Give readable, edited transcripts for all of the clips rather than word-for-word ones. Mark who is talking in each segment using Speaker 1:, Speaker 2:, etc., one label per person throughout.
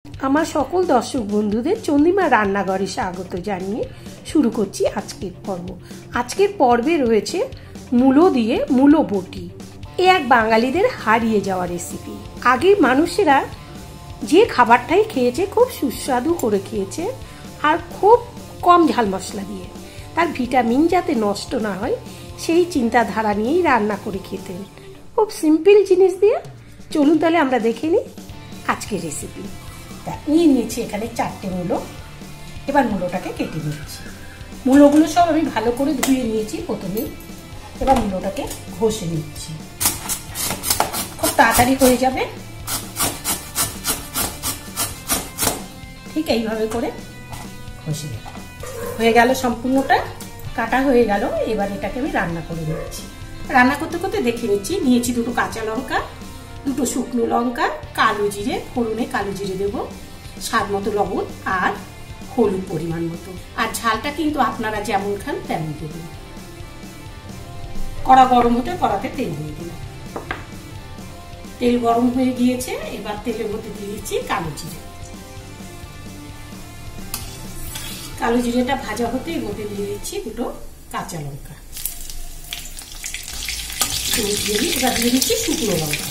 Speaker 1: আমার সকল দর্শক বন্ধুদের চন্দ্রিমার রান্নাঘরে স্বাগত জানিয়ে শুরু করছি আজকের পর্ব। আজকের পর্বে রয়েছে মূলো দিয়ে মূলো বটি। এ এক বাঙালিদের হারিয়ে যাওয়া রেসিপি। আগের মানুষেরা যে খাবারটাই খেয়েছে খুব সুস্বাদু করে খেয়েছে, আর খুব কম ঝাল মশলা দিয়ে, তার ভিটামিন যাতে নষ্ট না হয় সেই চিন্তাধারা নিয়েই রান্না করে খেতেন, খুব সিম্পল জিনিস দিয়ে। চলুন তাহলে আমরা দেখে নিই আজকের রেসিপি। নিয়ে নিয়েছি এখানে 4টে মূলো। এবার মূলোটাকে কেটে নিচ্ছি। মূলোগুলো সব আমি ভালো করে ধুয়ে নিয়েছি প্রথমেই। এবার মূলোটাকে ঘষে নিচ্ছি, খুব তাড়াতাড়ি হয়ে যাবে। ঠিক এইভাবে করে ঘষে নেব। হয়ে গেল, সম্পূর্ণটা কাটা হয়ে গেল। এবার এটাকে আমি রান্না করে নিচ্ছি। রান্না করতে করতে দেখে নিচ্ছি। নিয়েছি 2টো কাঁচা লঙ্কা, 2টো শুকনো লঙ্কা, কালো জিরে, ফোড়নে কালো জিরে দেবো, স্বাদ মতো লবণ আর হলুদ পরিমাণ মতো। আর ঝালটা কিন্তু আপনারা যেমন খান তেমন দেবেন। কড়া গরম হতে কড়াতে তেল দিয়ে দিলাম। তেল গরম হয়ে গিয়েছে। এবার তেলের মধ্যে দিয়ে দিচ্ছি কালো জিরে। কালো জিরেটা ভাজা হতে এর মধ্যে দিয়ে দিচ্ছি 2টো কাঁচা লঙ্কা। এবার দিয়ে দিচ্ছি শুকনো লঙ্কা।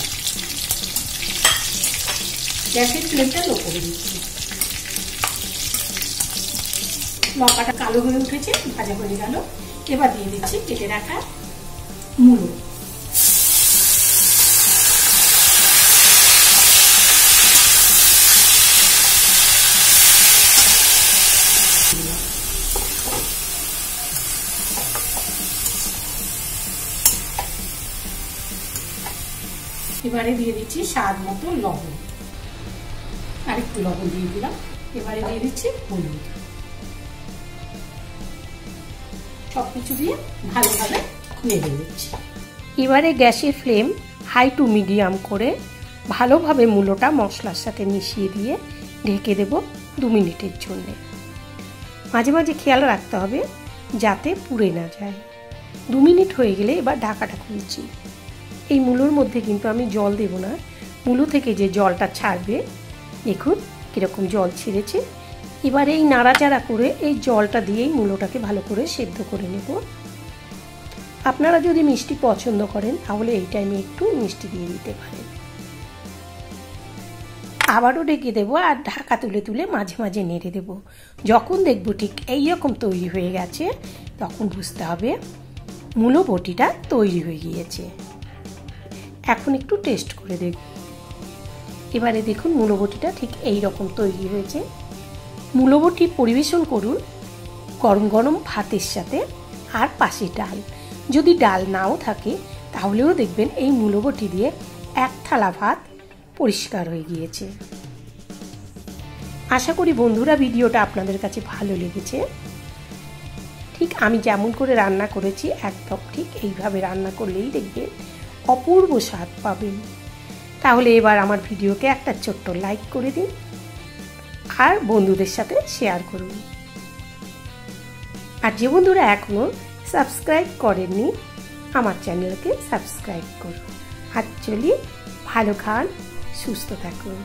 Speaker 1: গ্যাসের ফ্লেমটা লো করে দিচ্ছি। লঙ্কাটা কালো হয়ে উঠেছে, ভাজা হয়ে গেল। এবার দিয়ে দিচ্ছি কেটে রাখা মূলো। এবারে দিয়ে দিচ্ছি স্বাদ মতো লবণ, আরেকটু লবণ দিয়ে দিলাম। এবারে দিয়ে দিচ্ছি হলুদ। সবকিছু দিয়ে ভালোভাবে নেড়ে দিচ্ছি। এবারে গ্যাসের ফ্লেম হাই টু মিডিয়াম করে ভালোভাবে মূলোটা মশলার সাথে মিশিয়ে দিয়ে ঢেকে দেব 2 মিনিটের জন্য। মাঝে মাঝে খেয়াল রাখতে হবে যাতে পুড়ে না যায়। 2 মিনিট হয়ে গেলে এবার ঢাকাটা খুলছি। এই মূলোর মধ্যে কিন্তু আমি জল দেব না। মূলো থেকে যে জলটা ছাড়বে, দেখুন কীরকম জল ছেড়েছে। এবার এই নাড়াচাড়া করে এই জলটা দিয়েই মূলোটাকে ভালো করে সেদ্ধ করে নেব। আপনারা যদি মিষ্টি পছন্দ করেন তাহলে এই টাইমে একটু মিষ্টি দিয়ে দিতে পারেন। আবারও ঢেকে দেবো আর ঢাকা তুলে তুলে মাঝে মাঝে নেড়ে দেব। যখন দেখবো ঠিক এইরকম তৈরি হয়ে গেছে, তখন বুঝতে হবে মূলো বটিটা তৈরি হয়ে গিয়েছে। এখন একটু টেস্ট করে দেখব। এবারে দেখুন মূলো বটিটা ঠিক এই রকম তৈরি হয়েছে। মূলো বটি পরিবেশন করুন গরম গরম ভাতের সাথে, আর পাশে ডাল। যদি ডাল নাও থাকে তাহলেও দেখবেন এই মূলো বটি দিয়ে 1 থালা ভাত পরিষ্কার হয়ে গিয়েছে। আশা করি বন্ধুরা ভিডিওটা আপনাদের কাছে ভালো লেগেছে। ঠিক আমি যেমন করে রান্না করেছি একদম ঠিক এইভাবে রান্না করলেই দেখবেন অপূর্ব স্বাদ পাবেন। তাহলে এবার আমার ভিডিওকে একটা ছোট্ট লাইক করে দিন আর বন্ধুদের সাথে শেয়ার করুন। আর যে বন্ধুরা এখনো সাবস্ক্রাইব করেননি আমার চ্যানেলকে সাবস্ক্রাইব করুন। আর চলি ভালো খান, সুস্থ থাকুন।